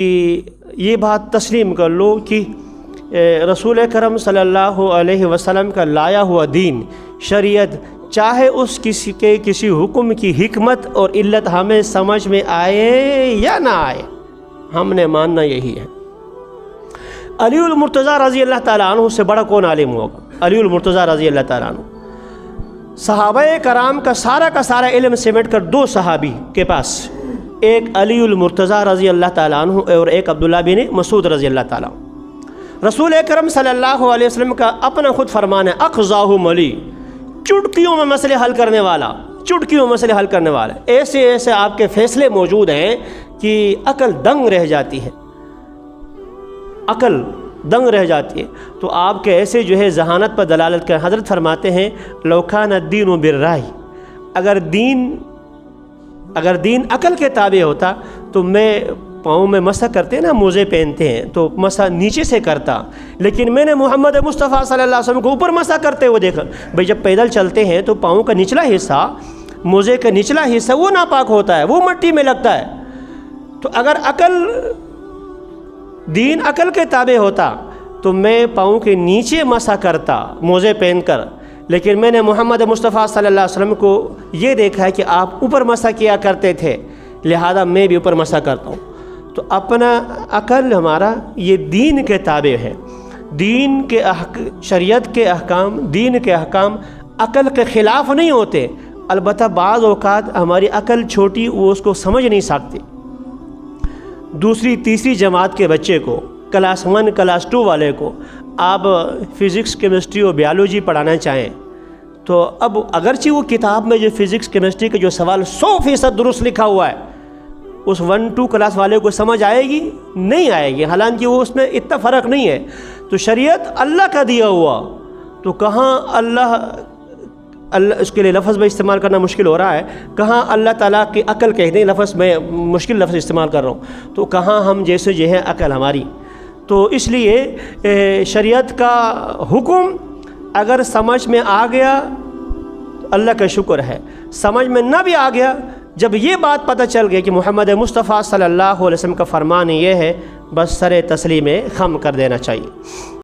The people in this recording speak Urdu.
کہ یہ بات تسلیم کر لو کہ رسول کرم صلی اللہ علیہ وسلم کا لایا ہوا دین شریعت، چاہے اس کسی حکم کی حکمت اور علت ہمیں سمجھ میں آئے یا نہ آئے، ہم نے ماننا یہی ہے۔ علی المرتضیٰ رضی اللہ تعالیٰ عنہ سے بڑا کون عالم ہوگا؟ علی المرتضیٰ رضی اللہ تعالیٰ عنہ صحابہ کرام کا سارا علم سمیٹ کر دو صحابی کے پاس، ایک علی المرتضیٰ رضی اللہ تعالیٰ عنہ اور ایک عبداللہ بن مسعود رضی اللہ تعالیٰ عنہ۔ رسول اکرم صلی اللہ علیہ وسلم کا اپنا خود فرمان ہے، اقضاہم علی، چٹکیوں میں مسئلے حل کرنے والا، چٹکیوں میں مسئلے حل کرنے والا۔ ایسے آپ کے فیصلے موجود ہیں کہ عقل دنگ رہ جاتی ہے، عقل دنگ رہ جاتی ہے۔ تو آپ کے ایسے جو ہے ذہانت پر دلالت کر حضرت فرماتے ہیں لو کان الدین بالرأی، اگر دین عقل کے تابع ہوتا تو میں پاؤں میں مسح کرتے نا، موزے پہنتے ہیں تو مسح نیچے سے کرتا، لیکن میں نے محمد مصطفیٰ صلی اللہ علیہ وسلم کو اوپر مسح کرتے ہوئے دیکھا۔ بھئی جب پیدل چلتے ہیں تو پاؤں کا نچلا حصہ، موزے کا نچلا حصہ وہ ناپاک ہوتا ہے، وہ مٹی میں لگتا ہے۔ تو اگر دین عقل کے تابع ہوتا تو میں پاؤں کے نیچے مسح کرتا موزے پہن کر، لیکن میں نے محمد مصطفیٰ صلی اللہ علیہ وسلم کو یہ دیکھا ہے کہ آپ اوپر مسح کیا کرتے تھے، لہذا میں بھی اوپر مسح کرتا ہوں۔ تو اپنا عقل ہمارا یہ دین کے تابع ہے، دین کے شریعت کے احکام، دین کے احکام عقل کے خلاف نہیں ہوتے، البتہ بعض اوقات ہماری عقل چھوٹی، وہ اس کو سمجھ نہیں سکتی۔ دوسری تیسری جماعت کے بچے کو، کلاس 1 کلاس 2 والے کو آپ فزکس کیمسٹری اور بیالوجی پڑھانا چاہیں تو اب اگرچہ وہ کتاب میں جو فزکس کیمسٹری کا جو سوال 100% درست لکھا ہوا ہے، اس 1-2 کلاس والے کو سمجھ آئے گی؟ نہیں آئے گی، حالانکہ وہ اس میں اتنا فرق نہیں ہے۔ تو شریعت اللہ کا دیا ہوا، تو کہاں اللہ اس کے لیے لفظ میں استعمال کرنا مشکل ہو رہا ہے، کہاں اللہ تعالیٰ کی عقل کہہ دیں، لفظ میں مشکل لفظ استعمال کر رہا ہوں، تو کہاں ہم جیسے جو ہے عقل ہماری۔ تو اس لیے شریعت کا حکم اگر سمجھ میں آ گیا اللہ کا شکر ہے، سمجھ میں نہ بھی آ گیا، جب یہ بات پتہ چل گئی کہ محمد مصطفیٰ صلی اللہ علیہ وسلم کا فرمان یہ ہے، بس سر تسلیم خم کر دینا چاہیے۔